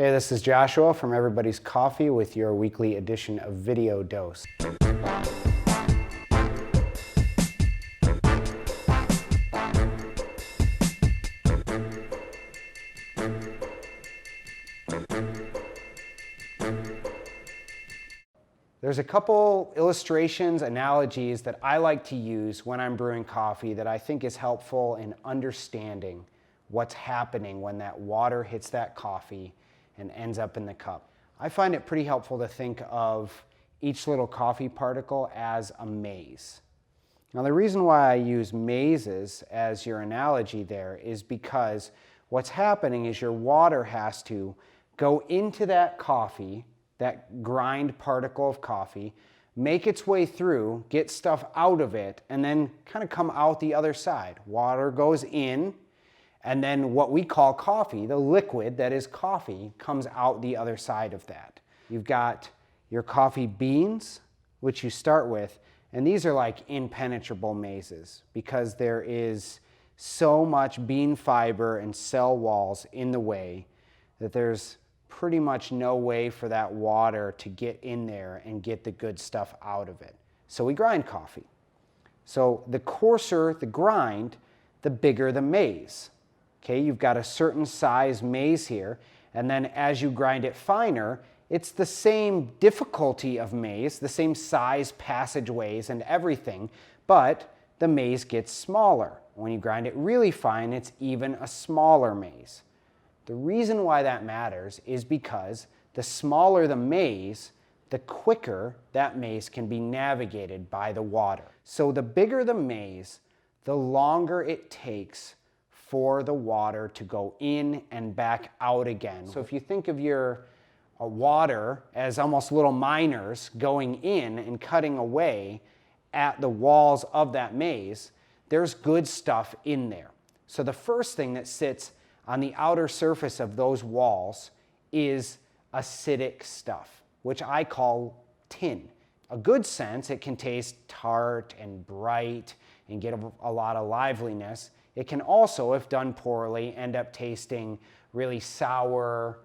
Hey, this is Joshua from Everybody's Coffee with your weekly edition of Video Dose. There's a couple illustrations, analogies that I like to use when I'm brewing coffee that I think is helpful in understanding what's happening when that water hits that coffee and ends up in the cup. I find it pretty helpful to think of each little coffee particle as a maze. Now, the reason why I use mazes as your analogy there is because what's happening is your water has to go into that coffee, that grind particle of coffee, make its way through, get stuff out of it, and then kind of come out the other side. Water goes in, and then what we call coffee, the liquid that is coffee, comes out the other side of that. You've got your coffee beans, which you start with, and these are like impenetrable mazes because there is so much bean fiber and cell walls in the way that there's pretty much no way for that water to get in there and get the good stuff out of it. So we grind coffee. So the coarser the grind, the bigger the maze. Okay, you've got a certain size maze here, and then as you grind it finer, it's the same difficulty of maze, the same size passageways and everything, but the maze gets smaller. When you grind it really fine, it's even a smaller maze. The reason why that matters is because the smaller the maze, the quicker that maze can be navigated by the water. So the bigger the maze, the longer it takes for the water to go in and back out again. So if you think of your water as almost little miners going in and cutting away at the walls of that maze, there's good stuff in there. So the first thing that sits on the outer surface of those walls is acidic stuff, which I call tin. A good sense, it can taste tart and bright and get a lot of liveliness. It can also, if done poorly, end up tasting really sour,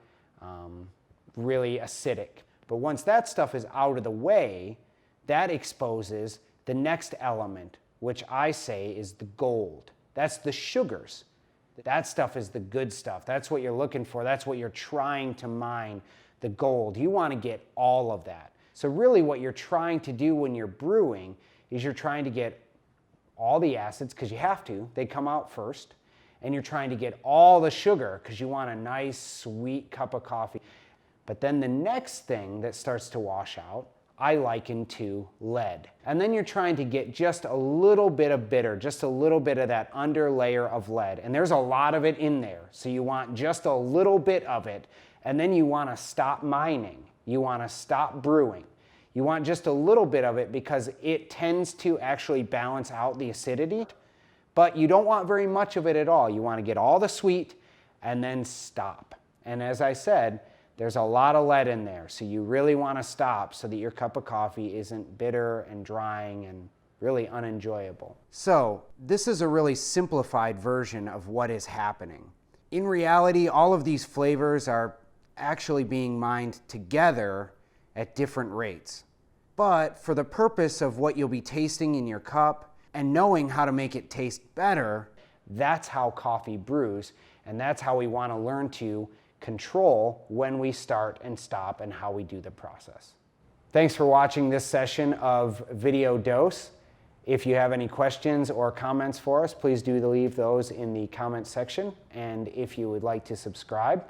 really acidic. But once that stuff is out of the way, that exposes the next element, which I say is the gold. That's the sugars. That stuff is the good stuff. That's what you're looking for. That's what you're trying to mine, the gold. You want to get all of that. So really what you're trying to do when you're brewing is you're trying to get all the acids, because you have to, they come out first, and you're trying to get all the sugar because you want a nice sweet cup of coffee. But then the next thing that starts to wash out, I liken to lead. And then you're trying to get just a little bit of bitter, just a little bit of that under layer of lead. And there's a lot of it in there. So you want just a little bit of it. And then you want to stop mining. You want to stop brewing. You want just a little bit of it because it tends to actually balance out the acidity. But you don't want very much of it at all. You want to get all the sweet and then stop. And as I said, there's a lot of lead in there, so you really want to stop so that your cup of coffee isn't bitter and drying and really unenjoyable. So this is a really simplified version of what is happening. In reality, all of these flavors are actually being mined together at different rates. But for the purpose of what you'll be tasting in your cup and knowing how to make it taste better, that's how coffee brews, and that's how we want to learn to control when we start and stop and how we do the process. Thanks for watching this session of Video Dose. If you have any questions or comments for us, please do leave those in the comment section. And if you would like to subscribe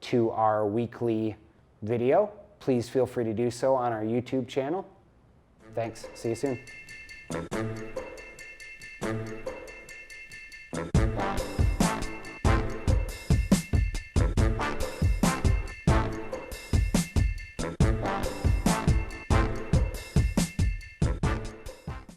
to our weekly video, please feel free to do so on our YouTube channel. Thanks. See you soon.